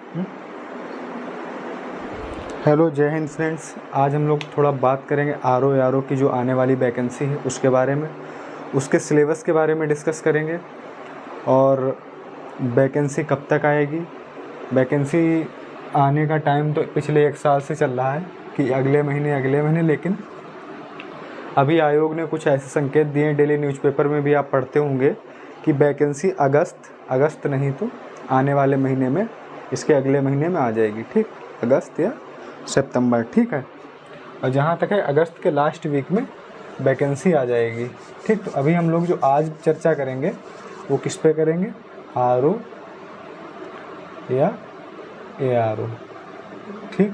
Hello, जय Hind friends. आज हम लोग थोड़ा बात करेंगे आर ओ की जो आने वाली वैकेंसी है उसके बारे में, उसके सिलेबस के बारे में डिस्कस करेंगे और वैकेंसी कब तक आएगी। वैकेंसी आने का टाइम तो पिछले 1 साल से चल रहा है कि अगले महीने, लेकिन अभी आयोग ने कुछ ऐसे संकेत दिए हैं, डेली न्यूज़पेपर में भी आप पढ़ते होंगे कि वैकेंसी अगस्त नहीं तो आने वाले महीने में, इसके अगले महीने में आ जाएगी। ठीक, अगस्त या सितंबर, ठीक है। और जहाँ तक है अगस्त के लास्ट वीक में वैकेंसी आ जाएगी। ठीक, तो अभी हम लोग जो आज चर्चा करेंगे वो किस पे करेंगे, RO या ARO। ठीक,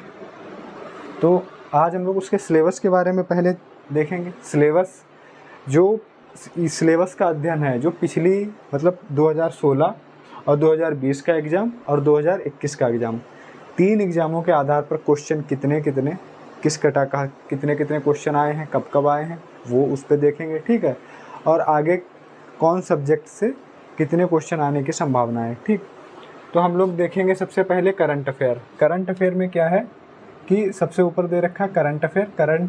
तो आज हम लोग उसके सिलेबस के बारे में पहले देखेंगे। सिलेबस का अध्ययन है जो पिछली मतलब 2016 और 2020 का एग्ज़ाम और 2021 का एग्ज़ाम, 3 एग्ज़ामों के आधार पर क्वेश्चन कितने किस कटा का कितने क्वेश्चन आए हैं, कब आए हैं, वो उस पर देखेंगे। ठीक है, और आगे कौन सब्जेक्ट से कितने क्वेश्चन आने की संभावना है। ठीक, तो हम लोग देखेंगे सबसे पहले करंट अफेयर में क्या है कि सबसे ऊपर दे रखा है करंट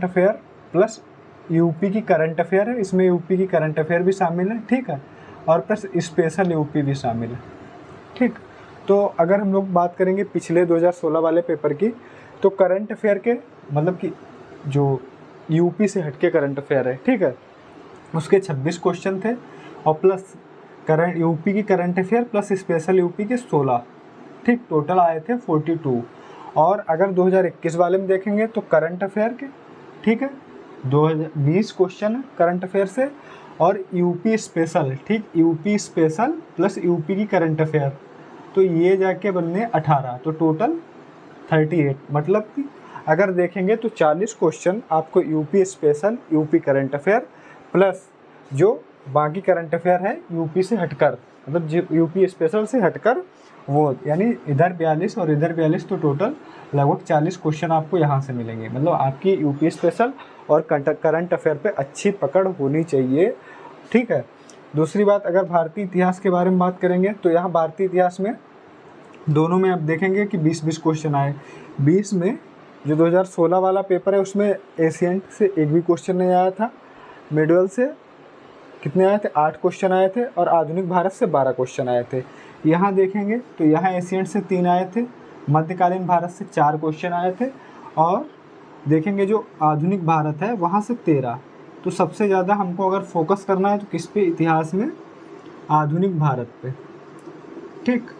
अफेयर प्लस यूपी की करंट अफेयर है, इसमें यूपी की करंट अफेयर भी शामिल है। ठीक है, और प्लस स्पेशल यूपी भी शामिल है। ठीक, तो अगर हम लोग बात करेंगे पिछले 2016 वाले पेपर की, तो करंट अफेयर के मतलब कि जो यूपी से हटके करंट अफेयर है, ठीक है, उसके 26 क्वेश्चन थे और प्लस यूपी की current affair plus special UP के 16। ठीक, टोटल आए थे 42। और अगर 2021 वाले में देखेंगे तो करंट अफेयर के, ठीक है, 2020 क्वेश्चन करंट अफेयर से और यूपी स्पेशल, ठीक, यूपी स्पेशल प्लस यूपी की करंट अफेयर, तो ये जाके बनने 18, तो टोटल 38। मतलब कि अगर देखेंगे तो 40 क्वेश्चन आपको UP special, UP current affair plus जो बाकी करंट अफेयर है यूपी से हटकर, मतलब यूपी स्पेशल से हटकर, वो यानी इधर 42 और इधर 42, तो टोटल लगभग 40 क्वेश्चन आपको यहाँ से मिलेंगे। मतलब आपकी यूपी स्पेशल और करंट अफेयर पे अच्छी पकड़ होनी चाहिए। ठीक है, दूसरी बात, अगर भारतीय इतिहास के बारे में बात करेंगे तो यहाँ भारतीय इतिहास में दोनों में आप देखेंगे कि 20-20 क्वेश्चन आए। 20 में जो 2016 वाला पेपर है उसमें एशियंट से एक भी क्वेश्चन नहीं आया था, मिडल से कितने आए थे, 8 क्वेश्चन आए थे, और आधुनिक भारत से 12 क्वेश्चन आए थे। यहाँ देखेंगे तो यहाँ एशियंट से 3 आए थे, मध्यकालीन भारत से 4 क्वेश्चन आए थे, और देखेंगे जो आधुनिक भारत है वहाँ से 13। तो सबसे ज़्यादा हमको अगर फोकस करना है तो किस पे, इतिहास में आधुनिक भारत पे। ठीक,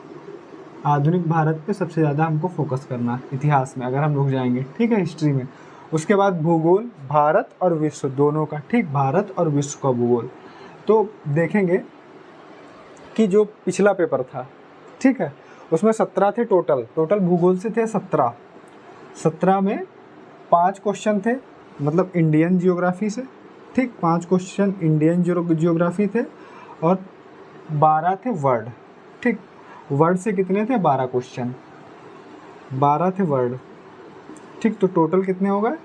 आधुनिक भारत पे सबसे ज़्यादा हमको फोकस करना है इतिहास में अगर हम लोग जाएंगे। ठीक है, हिस्ट्री में। उसके बाद भूगोल, भारत और विश्व दोनों का, ठीक, भारत और विश्व का भूगोल। तो देखेंगे कि जो पिछला पेपर था, ठीक है, उसमें 17 थे टोटल भूगोल से थे 17 में 5 क्वेश्चन थे मतलब इंडियन जियोग्राफी से। ठीक, 5 क्वेश्चन इंडियन जियोग्राफी थे और 12 थे वर्ड। ठीक, वर्ड से कितने थे, 12 क्वेश्चन, 12 थे वर्ड। ठीक, तो टोटल कितने हो गए,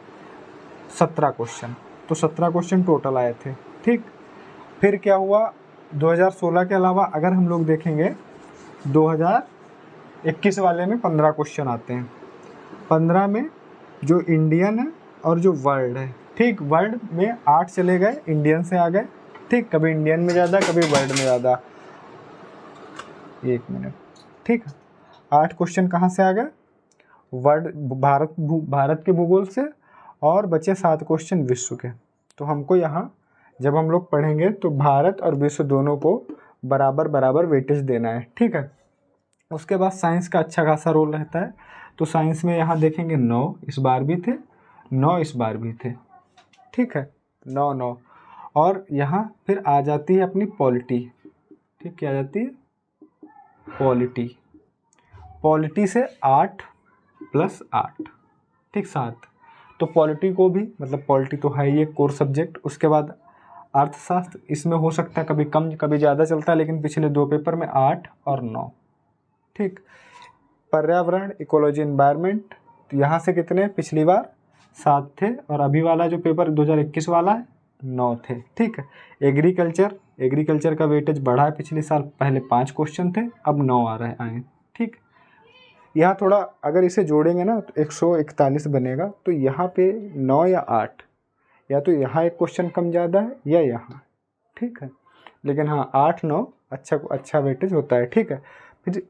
17 क्वेश्चन। तो 17 क्वेश्चन टोटल आए थे। ठीक, फिर क्या हुआ, 2016 के अलावा अगर हम लोग देखेंगे 2021 वाले में 15 क्वेश्चन आते हैं। 15 में जो इंडियन है और जो वर्ल्ड है, ठीक, वर्ल्ड में 8 चले गए, इंडियन से आ गए। ठीक, कभी इंडियन में ज़्यादा, कभी वर्ल्ड में ज़्यादा। 1 मिनट। ठीक, 8 क्वेश्चन कहाँ से आ गए, वर्ल्ड, भारत के भूगोल से, और बचे 7 क्वेश्चन विश्व के। तो हमको यहाँ जब हम लोग पढ़ेंगे तो भारत और विश्व दोनों को बराबर वेटेज देना है। ठीक है, उसके बाद साइंस का अच्छा खासा रोल रहता है। तो साइंस में यहाँ देखेंगे 9 इस बार भी थे, 9 इस बार भी थे। ठीक है, 9 और यहाँ फिर आ जाती है अपनी पॉलिटी। ठीक, क्या आ जाती है, पॉलिटी से 8 + 8, ठीक, 7। तो पॉलिटी को भी, मतलब पॉलिटी तो है ही एक कोर सब्जेक्ट। उसके बाद अर्थशास्त्र, इसमें हो सकता है कभी कम कभी ज़्यादा चलता है, लेकिन पिछले 2 पेपर में 8 और 9। ठीक, पर्यावरण, इकोलॉजी, एनवायरनमेंट, तो यहाँ से कितने, पिछली बार 7 थे, और अभी वाला जो पेपर 2021 वाला है 9 थे। ठीक है, एग्रीकल्चर का वेटेज बढ़ा है पिछले साल, पहले 5 क्वेश्चन थे, अब 9 आ रहे आए। ठीक, यहाँ थोड़ा अगर इसे जोड़ेंगे ना तो 141 बनेगा, तो यहाँ पे 9 या 8, या तो यहाँ एक क्वेश्चन कम ज़्यादा है या यहाँ, ठीक है। लेकिन हाँ 8-9 अच्छा वेटेज होता है, ठीक है। फिर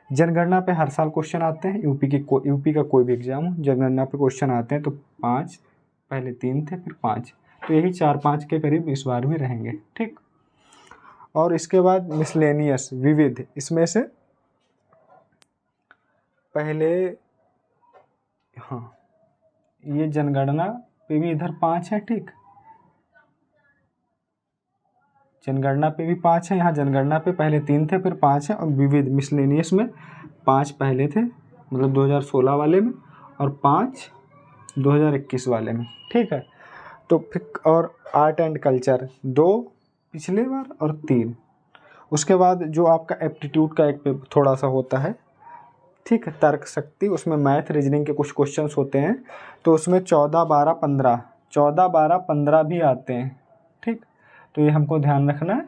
जनगणना पे हर साल क्वेश्चन आते हैं, यूपी का कोई भी एग्जाम हो, जनगणना पे क्वेश्चन आते हैं तो 5, पहले 3 थे फिर 5, तो यही 4-5 के करीब इस बार भी रहेंगे, ठीक। और इसके बाद मिसलेनियस विविध, इसमें से पहले हाँ ये जनगणना पे भी इधर 5 है, ठीक, जनगणना पे भी 5 है, यहाँ जनगणना पे पहले 3 थे फिर 5 है, और विविध मिसलेनियस में 5 पहले थे, मतलब 2016 वाले में, और 5 2021 वाले में, ठीक है। तो फिर और आर्ट एंड कल्चर 2 पिछले बार और 3। उसके बाद जो आपका एप्टीट्यूड का एक थोड़ा सा होता है, ठीक है, तर्क शक्ति, उसमें मैथ रीजनिंग के कुछ क्वेश्चंस होते हैं, तो उसमें 14, 12, 15 भी आते हैं, ठीक। तो ये हमको ध्यान रखना है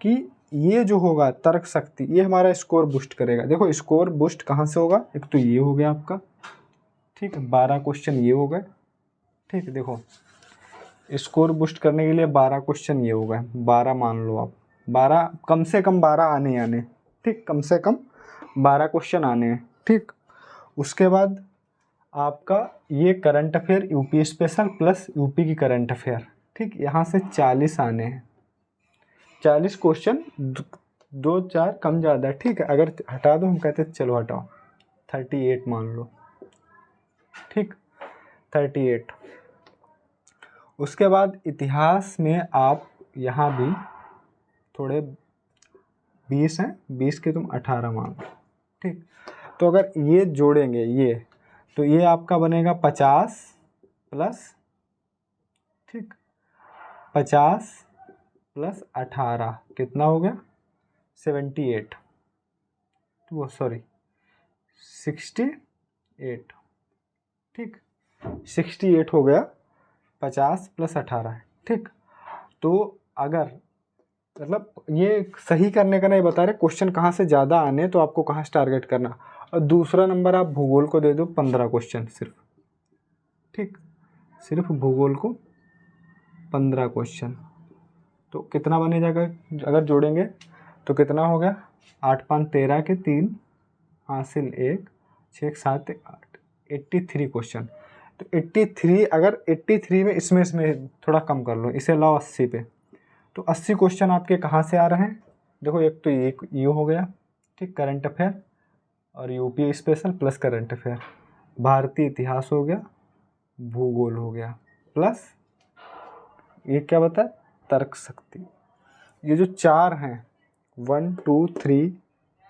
कि ये जो होगा तर्क शक्ति, ये हमारा स्कोर बूस्ट करेगा। देखो स्कोर बूस्ट कहाँ से होगा, एक तो ये हो गया आपका, ठीक है, 12 क्वेश्चन ये हो गए, ठीक है। देखो स्कोर बूस्ट करने के लिए 12 क्वेश्चन ये हो गए, 12 मान लो आप, 12 कम से कम 12 आने, ठीक, कम से कम 12 क्वेश्चन आने हैं, ठीक। उसके बाद आपका ये current affair UP special plus UP की करंट अफेयर, ठीक, यहाँ से 40 आने हैं, 40 क्वेश्चन, 2-4 कम ज़्यादा, ठीक है। अगर हटा दो, हम कहते हैं चलो हटाओ, 38 मान लो, ठीक, 38। उसके बाद इतिहास में आप यहाँ भी थोड़े 20 हैं, 20 के तुम 18 मान लो, ठीक। तो अगर ये जोड़ेंगे ये, तो ये आपका बनेगा 50 प्लस, ठीक, 50 प्लस 18 कितना हो गया, 78, वो सॉरी 68, ठीक, 68 हो गया, 50 प्लस 18 है, ठीक। तो अगर मतलब ये सही करने का नहीं बता रहे, क्वेश्चन कहाँ से ज़्यादा आने तो आपको कहाँ से टारगेट करना। और दूसरा नंबर आप भूगोल को दे दो 15 क्वेश्चन सिर्फ, ठीक, सिर्फ भूगोल को 15 क्वेश्चन, तो कितना बने जाएगा अगर जोड़ेंगे तो कितना हो गया, 8-5 13 के 3 हासिल 1, 6 7 8, 83 क्वेश्चन। तो 83, अगर 83 में इसमें थोड़ा कम कर लो, इसे लाओ 80 पे, तो 80 क्वेश्चन आपके कहाँ से आ रहे हैं। देखो एक तो ये हो गया, ठीक, करंट अफेयर और UP special plus current affair, भारतीय इतिहास हो गया, भूगोल हो गया, प्लस ये क्या बता, तर्क शक्ति। ये जो 4 हैं 1 2 3,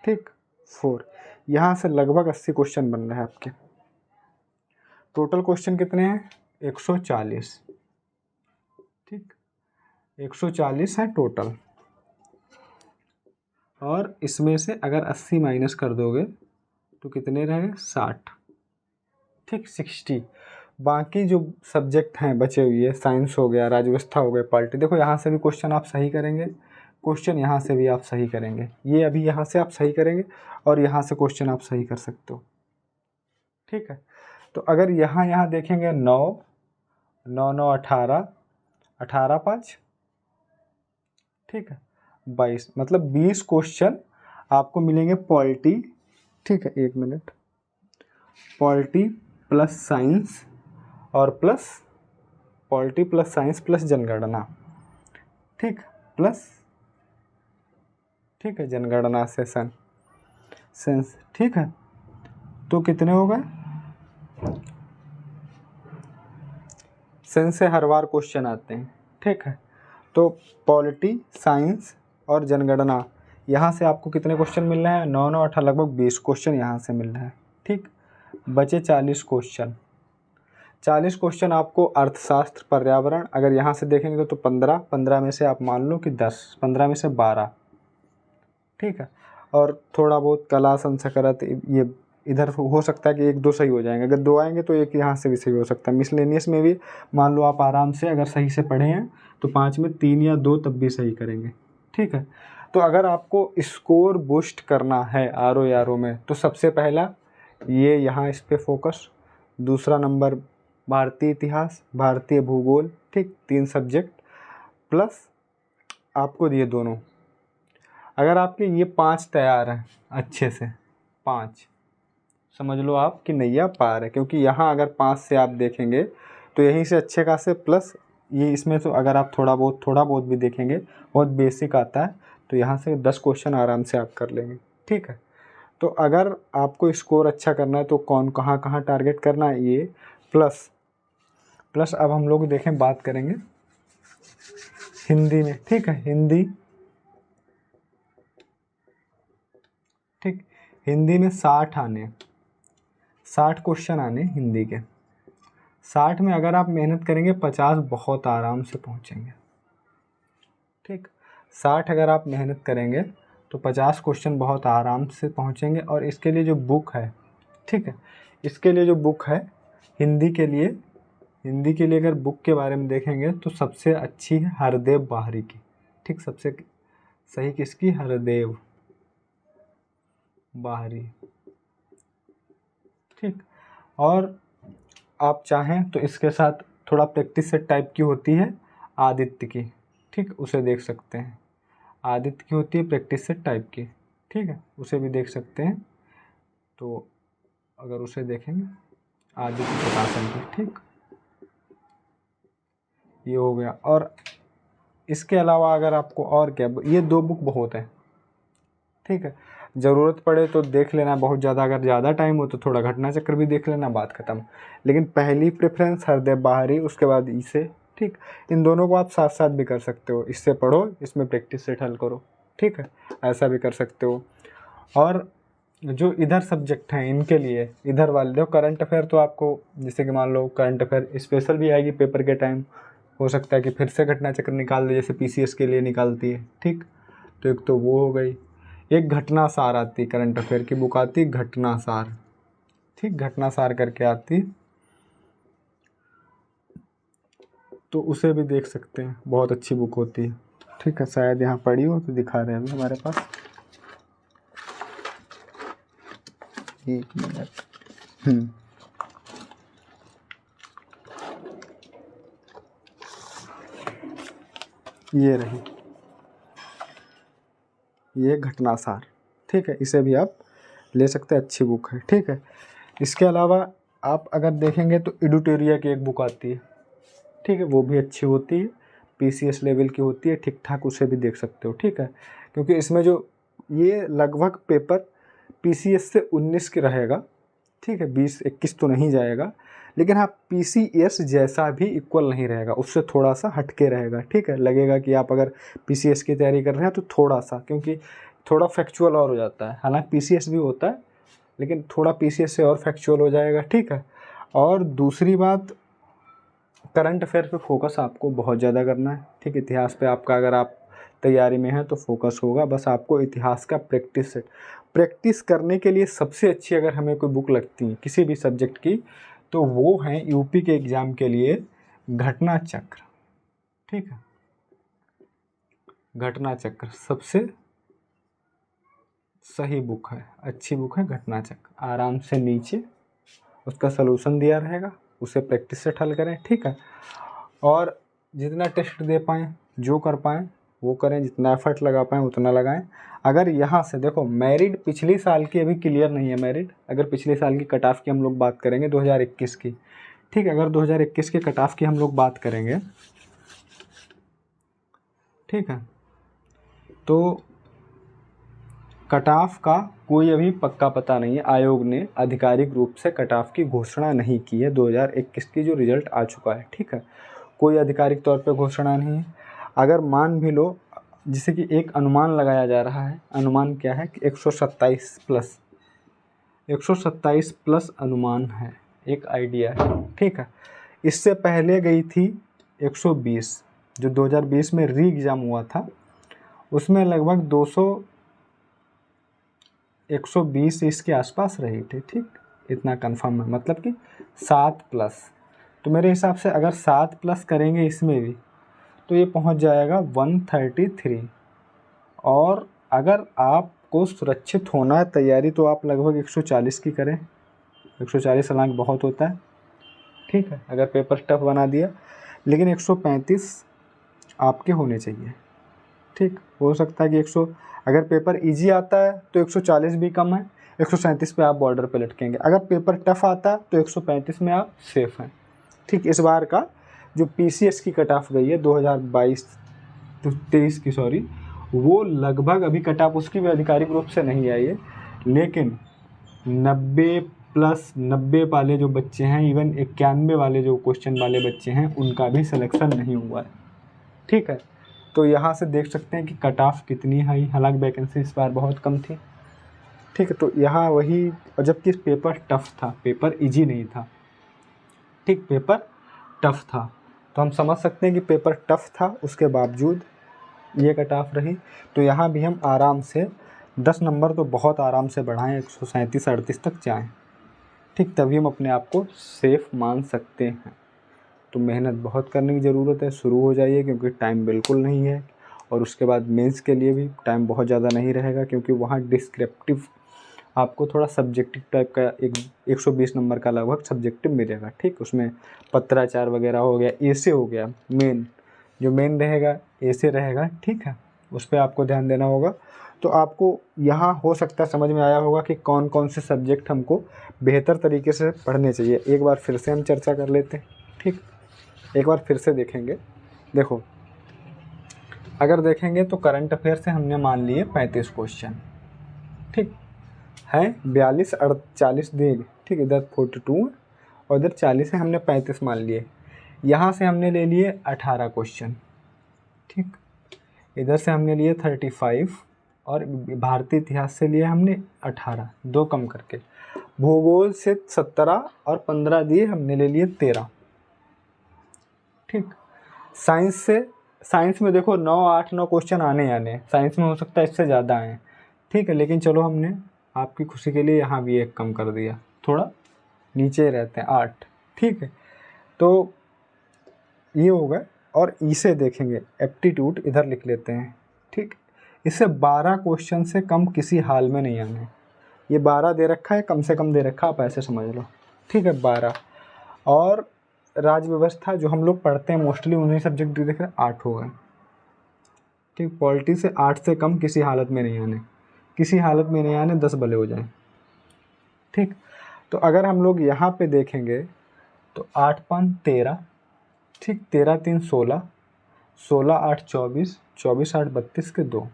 ठीक, 4, यहाँ से लगभग 80 क्वेश्चन बन रहे हैं आपके। टोटल क्वेश्चन कितने हैं, 140, ठीक, 140 है टोटल। और इसमें से अगर 80 माइनस कर दोगे तो कितने रहे, 60, ठीक, 60। बाकी जो सब्जेक्ट हैं बचे हुए, साइंस हो गया, राज्यव्यवस्था हो गया, पॉलिटी, देखो यहाँ से भी क्वेश्चन आप सही करेंगे, क्वेश्चन यहाँ से भी आप सही करेंगे, ये अभी यहाँ से आप सही करेंगे और यहाँ से क्वेश्चन आप सही कर सकते हो, ठीक है। तो अगर यहाँ देखेंगे 9 9 9 18, 18 5, ठीक है, 22, मतलब 20 क्वेश्चन आपको मिलेंगे पॉलिटी, ठीक है, 1 मिनट, पॉलिटी प्लस साइंस और plus polity plus science plus जनगणना, ठीक, प्लस, ठीक है, जनगणना सेंस, ठीक है। तो कितने हो गए, सेंस से हर बार क्वेश्चन आते हैं, ठीक है। तो पॉलिटी, साइंस और जनगणना, यहाँ से आपको कितने क्वेश्चन मिल रहे हैं, 9 9 18, लगभग 20 क्वेश्चन यहाँ से मिल रहे हैं, ठीक। बचे 40 क्वेश्चन, 40 क्वेश्चन आपको अर्थशास्त्र, पर्यावरण, अगर यहाँ से देखेंगे तो 15 में से आप मान लो कि 10, 15 में से 12, ठीक है। और थोड़ा बहुत कला संस्कृत, ये इधर हो सकता है कि 1-2 सही हो जाएंगे, अगर 2 आएंगे तो एक यहाँ से भी सही हो सकता है। मिसलेनियस में भी मान लो आप आराम से अगर सही से पढ़े हैं तो 5 में 3 या 2 तब भी सही करेंगे, ठीक है। तो अगर आपको स्कोर बूस्ट करना है आर ओ में, तो सबसे पहला ये यहाँ इस पे फोकस। दूसरा नंबर भारतीय इतिहास, भारतीय भूगोल, ठीक, 3 सब्जेक्ट प्लस आपको दिए दोनों। अगर आपके ये 5 तैयार हैं अच्छे से, 5, समझ लो आप कि नैया पार है, क्योंकि यहाँ अगर 5 से आप देखेंगे तो यहीं से अच्छे खासे प्लस ये इसमें तो अगर आप थोड़ा बहुत भी देखेंगे, बहुत बेसिक आता है, तो यहाँ से 10 क्वेश्चन आराम से आप कर लेंगे, ठीक है। तो अगर आपको स्कोर अच्छा करना है तो कौन कहाँ कहाँ टारगेट करना है, ये प्लस अब हम लोग देखें, बात करेंगे हिंदी में, ठीक है, हिंदी, ठीक, हिंदी में 60 क्वेश्चन आने हिंदी के। 60 में अगर आप मेहनत करेंगे 50 बहुत आराम से पहुंचेंगे, ठीक। 60 अगर आप मेहनत करेंगे तो 50 क्वेश्चन बहुत आराम से पहुंचेंगे। और इसके लिए जो बुक है, ठीक है, इसके लिए जो बुक है हिंदी के लिए अगर बुक के बारे में देखेंगे तो सबसे अच्छी है हरदेव बाहरी की, ठीक, सबसे सही किसकी, हरदेव बाहरी, ठीक। और आप चाहें तो इसके साथ थोड़ा प्रैक्टिस सेट टाइप की होती है आदित्य की, ठीक, उसे देख सकते हैं। आदित्य की होती है प्रैक्टिस सेट टाइप की, ठीक है, उसे भी देख सकते हैं। तो अगर उसे देखेंगे आदित्य प्रकाशन की, ठीक, ये हो गया। और इसके अलावा अगर आपको और क्या, ये 2 बुक बहुत है, ठीक है। ज़रूरत पड़े तो देख लेना बहुत ज़्यादा, अगर ज़्यादा टाइम हो तो थोड़ा घटना चक्र भी देख लेना, बात ख़त्म। लेकिन पहली प्रेफरेंस हरदेव बाहरी, उसके बाद इसे, ठीक। इन दोनों को आप साथ साथ भी कर सकते हो, इससे पढ़ो, इसमें प्रैक्टिस सेट हल करो, ठीक है, ऐसा भी कर सकते हो। और जो इधर सब्जेक्ट हैं इनके लिए, इधर वाले देखो, करंट अफेयर तो आपको, जैसे कि मान लो करंट अफेयर स्पेशल भी आएगी पेपर के टाइम, हो सकता है कि फिर से घटना चक्र निकाल दे, जैसे पीसीएस के लिए निकालती है, ठीक। तो एक तो वो हो गई, एक घटना सार आती, करंट अफेयर की बुक आती घटना सार, ठीक, घटना सार करके आती, तो उसे भी देख सकते हैं, बहुत अच्छी बुक होती है, ठीक है। शायद यहाँ पढ़ी हो तो दिखा रहे हैं अभी हमारे पास, 1 मिनट, ये रही, ये घटना सार, ठीक है, इसे भी आप ले सकते हैं, अच्छी बुक है, ठीक है। इसके अलावा आप अगर देखेंगे तो एडिटोरिया की एक बुक आती है, ठीक है, वो भी अच्छी होती है, पीसीएस लेवल की होती है, ठीक ठाक, उसे भी देख सकते हो, ठीक है। क्योंकि इसमें जो ये लगभग पेपर पीसीएस से 19 के रहेगा, ठीक है, 20-21 तो नहीं जाएगा, लेकिन हाँ पीसीएस जैसा भी इक्वल नहीं रहेगा, उससे थोड़ा सा हटके रहेगा, ठीक है। लगेगा कि आप अगर पीसीएस की तैयारी कर रहे हैं तो थोड़ा सा, क्योंकि थोड़ा फैक्चुअल और हो जाता है, हालांकि पीसीएस भी होता है लेकिन थोड़ा पीसीएस से और फैक्चुअल हो जाएगा, ठीक है। और दूसरी बात, करंट अफेयर पे फोकस आपको बहुत ज़्यादा करना है, ठीक। इतिहास पे आपका अगर आप तैयारी में हैं तो फोकस होगा, बस आपको इतिहास का प्रैक्टिस करने के लिए सबसे अच्छी अगर हमें कोई बुक लगती है किसी भी सब्जेक्ट की, तो वो है यूपी के एग्ज़ाम के लिए घटना चक्र, ठीक है। घटना चक्र सबसे सही बुक है, अच्छी बुक है घटना चक्र, आराम से नीचे उसका सलूशन दिया रहेगा, उसे प्रैक्टिस से हल करें, ठीक है। और जितना टेस्ट दे पाएँ, जो कर पाएँ वो करें, जितना एफर्ट लगा पाएँ उतना लगाएं। अगर यहाँ से देखो मेरिट पिछले साल की अभी क्लियर नहीं है मेरिट, अगर पिछले साल की कट ऑफ की हम लोग बात करेंगे 2021 की, ठीक है, अगर 2021 के कट ऑफ की हम लोग बात करेंगे, ठीक है, तो कट ऑफ का कोई अभी पक्का पता नहीं है, आयोग ने आधिकारिक रूप से कट ऑफ की घोषणा नहीं की है 2021 की जो रिजल्ट आ चुका है, ठीक है, कोई आधिकारिक तौर पे घोषणा नहीं है। अगर मान भी लो, जिससे कि एक अनुमान लगाया जा रहा है, अनुमान क्या है कि 127 प्लस अनुमान है, एक आइडिया है, ठीक है। इससे पहले गई थी 120, जो 2020 में री एग्ज़ाम हुआ था उसमें लगभग 120 इसके आसपास रही थी, ठीक, इतना कंफर्म है, मतलब कि 7 प्लस। तो मेरे हिसाब से अगर 7 प्लस करेंगे इसमें भी तो ये पहुंच जाएगा 133। और अगर आपको सुरक्षित होना है तैयारी तो आप लगभग 140 की करें, 140 अंक बहुत होता है, ठीक है, अगर पेपर टफ बना दिया। लेकिन 135 आपके होने चाहिए, ठीक। हो सकता है कि 100 अगर पेपर इजी आता है तो 140 भी कम है, 137 पे आप बॉर्डर पे लटकेंगे। अगर पेपर टफ आता है तो 135 में आप सेफ हैं, ठीक। इस बार का जो PCS की कट ऑफ गई है 2022-23 की, सॉरी, वो लगभग अभी कट ऑफ उसकी भी आधिकारिक रूप से नहीं आई है, लेकिन 90+90 वाले जो बच्चे हैं, इवन 91 वाले जो क्वेश्चन वाले बच्चे हैं, उनका भी सिलेक्शन नहीं हुआ है, ठीक है। तो यहाँ से देख सकते हैं कि कट ऑफ कितनी हाई, हालांकि वैकेंसी इस बार बहुत कम थी, ठीक है। तो यहाँ वही, और जबकि पेपर टफ था, पेपर इजी नहीं था, ठीक, पेपर टफ था। तो हम समझ सकते हैं कि पेपर टफ था, उसके बावजूद ये कट ऑफ रही। तो यहाँ भी हम आराम से 10 नंबर तो बहुत आराम से बढ़ाएं, 137-38 तक जाएं, ठीक, तभी हम अपने आप को सेफ मान सकते हैं। तो मेहनत बहुत करने की ज़रूरत है, शुरू हो जाइए, क्योंकि टाइम बिल्कुल नहीं है। और उसके बाद मेंस के लिए भी टाइम बहुत ज़्यादा नहीं रहेगा, क्योंकि वहाँ डिस्क्रिप्टिव आपको थोड़ा सब्जेक्टिव टाइप का 120 नंबर का लगभग सब्जेक्टिव मिलेगा, ठीक। उसमें पत्राचार वगैरह हो गया, ऐसे हो गया, मेन जो मेन रहेगा ऐसे रहेगा, ठीक है, उस पर आपको ध्यान देना होगा। तो आपको यहाँ हो सकता है समझ में आया होगा कि कौन कौन से सब्जेक्ट हमको बेहतर तरीके से पढ़ने चाहिए। एक बार फिर से हम चर्चा कर लेते हैं, ठीक, एक बार फिर से देखेंगे। देखो, अगर देखेंगे तो करंट अफेयर से हमने मान लिए 35 क्वेश्चन, ठीक है, 42 40 देंगे, ठीक, इधर 42 और इधर 40 है, हमने 35 मान लिए। यहाँ से हमने ले लिए 18 क्वेश्चन, ठीक, इधर से हमने लिए 35 और भारतीय इतिहास से लिए हमने 18, 2 कम करके। भूगोल से 17 और 15 दिए, हमने ले लिए 13, ठीक। साइंस में देखो 9 क्वेश्चन आने साइंस में हो सकता है इससे ज़्यादा आए, ठीक है, लेकिन चलो हमने आपकी खुशी के लिए यहाँ भी एक कम कर दिया, थोड़ा नीचे रहते हैं 8, ठीक है। तो ये होगा। और इसे देखेंगे एप्टीट्यूड, इधर लिख लेते हैं, ठीक, इससे 12 क्वेश्चन से कम किसी हाल में नहीं आने। ये 12 दे रखा है, कम से कम दे रखा, आप ऐसे समझ लो, ठीक है, 12। और राज्य व्यवस्था जो हम लोग पढ़ते हैं मोस्टली उन्हीं सब्जेक्ट देख रहे हैं, 8 हो गए, ठीक। पॉलिटी से 8 से कम किसी हालत में नहीं आने, किसी हालत में नहीं आने, 10 भले हो जाएं, ठीक। तो अगर हम लोग यहाँ पे देखेंगे तो 8×5 13, ठीक, 13×3 16, 16×8 24, 24×8 32 के 2,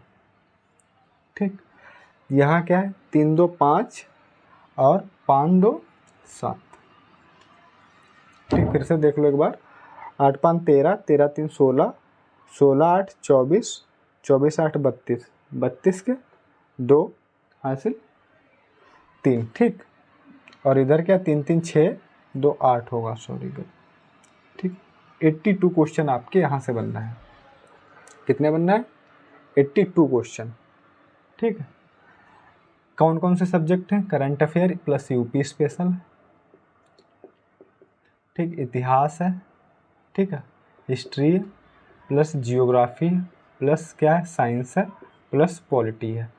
ठीक। यहाँ क्या है, 3×2 5 और 5×2 7, ठीक। फिर से देख लो एक बार, 8×5 13, 13×3 16, 16×8 24, 24×8 32, 32 के 2 हासिल 3, ठीक। और इधर क्या, 3×3 6, 2 8 होगा, सॉरी, ठीक। 82 क्वेश्चन आपके यहाँ से बनना है। कितने बनना है? 82 क्वेश्चन, ठीक है। कौन कौन से सब्जेक्ट हैं? Current affair plus UP special, ठीक, इतिहास है, ठीक है, हिस्ट्री है, प्लस जियोग्राफी है, प्लस क्या है, साइंस है, प्लस पॉलिटी है।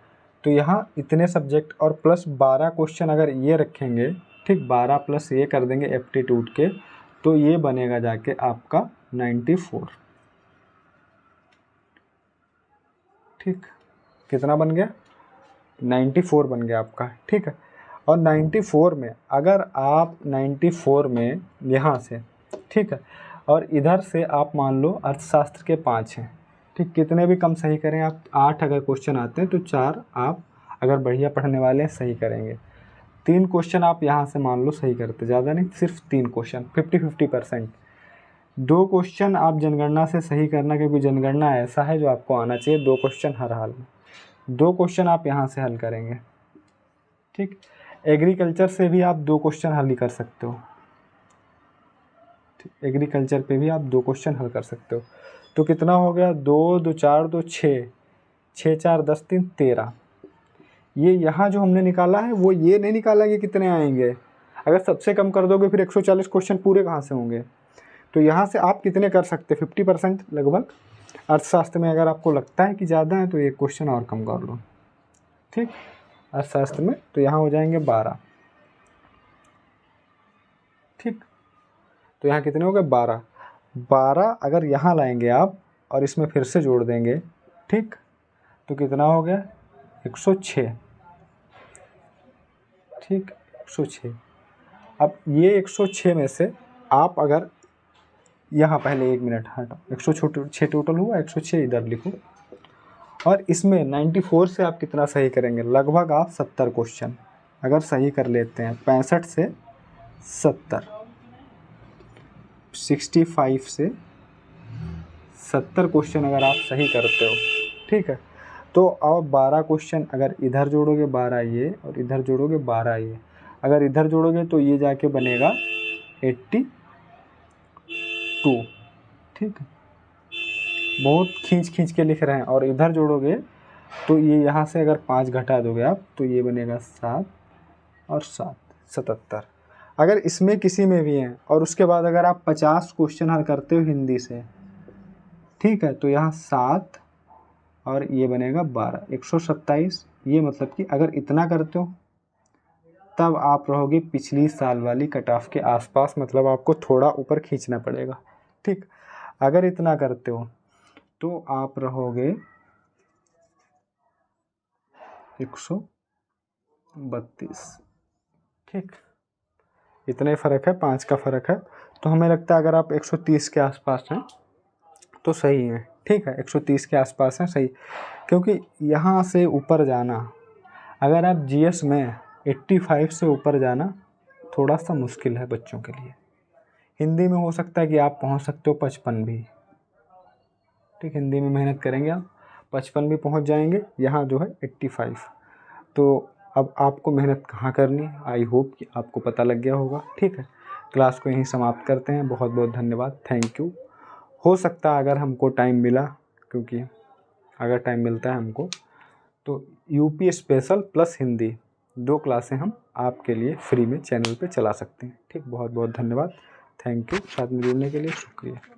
तो यहाँ इतने सब्जेक्ट और प्लस 12 क्वेश्चन अगर ये रखेंगे, ठीक, 12 प्लस ये कर देंगे एप्टीट्यूड के, तो ये बनेगा जाके आपका 94, ठीक। कितना बन गया? 94 बन गया आपका, ठीक है। और 94 में अगर आप 94 में यहाँ से, ठीक है, और इधर से आप मान लो अर्थशास्त्र के 5 हैं, ठीक, कितने भी कम सही करें आप, 8 अगर क्वेश्चन आते हैं तो 4 आप अगर बढ़िया पढ़ने वाले हैं सही करेंगे। 3 क्वेश्चन आप यहाँ से मान लो सही करते, ज़्यादा नहीं, सिर्फ 3 क्वेश्चन, 50-50%। 2 क्वेश्चन आप जनगणना से सही करना, क्योंकि जनगणना ऐसा है जो आपको आना चाहिए, 2 क्वेश्चन हर हाल में। 2 क्वेश्चन आप यहाँ से हल करेंगे, ठीक। एग्रीकल्चर से भी आप 2 क्वेश्चन हल ही कर सकते हो, एग्रीकल्चर पे भी आप 2 क्वेश्चन हल कर सकते हो। तो कितना हो गया, 2 2 4 2 6, 6 4 10 3 13। ये यहाँ जो हमने निकाला है वो ये नहीं निकाला कि कितने आएंगे, अगर सबसे कम कर दोगे फिर 140 क्वेश्चन पूरे कहाँ से होंगे। तो यहाँ से आप कितने कर सकते, 50% लगभग। अर्थशास्त्र में अगर आपको लगता है कि ज़्यादा है तो एक क्वेश्चन और कम कर लो, ठीक, अर्थशास्त्र में। तो यहाँ हो जाएंगे 12, ठीक। तो यहाँ कितने हो गए 12। 12 अगर यहाँ लाएंगे आप और इसमें फिर से जोड़ देंगे, ठीक, तो कितना हो गया 106, ठीक, 106। अब ये 106 में से आप अगर यहाँ पहले 1 मिनट हटो, 106 टोटल हुआ, 106 इधर लिखो, और इसमें 94 से आप कितना सही करेंगे, लगभग आप 70 क्वेश्चन अगर सही कर लेते हैं, 65 से 70, 65 से 70 क्वेश्चन अगर आप सही करते हो, ठीक है, तो अब 12 क्वेश्चन अगर इधर जोड़ोगे 12 ये और इधर जोड़ोगे 12 ये, अगर इधर जोड़ोगे तो ये जाके बनेगा 82, ठीक है, बहुत खींच के लिख रहे हैं, और इधर जोड़ोगे तो ये यहाँ से अगर 5 घटा दोगे आप तो ये बनेगा 7 और 7 77। अगर इसमें किसी में भी हैं और उसके बाद अगर आप 50 क्वेश्चन हल करते हो हिंदी से, ठीक है, तो यहाँ 7 और ये बनेगा 12, 127। ये मतलब कि अगर इतना करते हो तब आप रहोगे पिछली साल वाली कट ऑफ के आसपास, मतलब आपको थोड़ा ऊपर खींचना पड़ेगा, ठीक। अगर इतना करते हो तो आप रहोगे 132, ठीक। इतने फ़र्क है, 5 का फ़र्क है। तो हमें लगता है अगर आप 130 के आसपास हैं तो सही है, ठीक है, 130 के आसपास हैं सही, क्योंकि यहाँ से ऊपर जाना, अगर आप जीएस में 85 से ऊपर जाना थोड़ा सा मुश्किल है बच्चों के लिए। हिंदी में हो सकता है कि आप पहुँच सकते हो 55 भी, ठीक, हिंदी में मेहनत करेंगे आप 55 भी पहुँच जाएंगे, यहाँ जो है 85। तो अब आपको मेहनत कहाँ करनी है, आई होप कि आपको पता लग गया होगा, ठीक है। क्लास को यहीं समाप्त करते हैं, बहुत बहुत धन्यवाद, थैंक यू। हो सकता है अगर हमको टाइम मिला, क्योंकि अगर टाइम मिलता है हमको तो यूपी स्पेशल प्लस हिंदी 2 क्लासें हम आपके लिए फ्री में चैनल पे चला सकते हैं, ठीक। बहुत बहुत धन्यवाद, थैंक यू, साथ में जुड़ने के लिए शुक्रिया।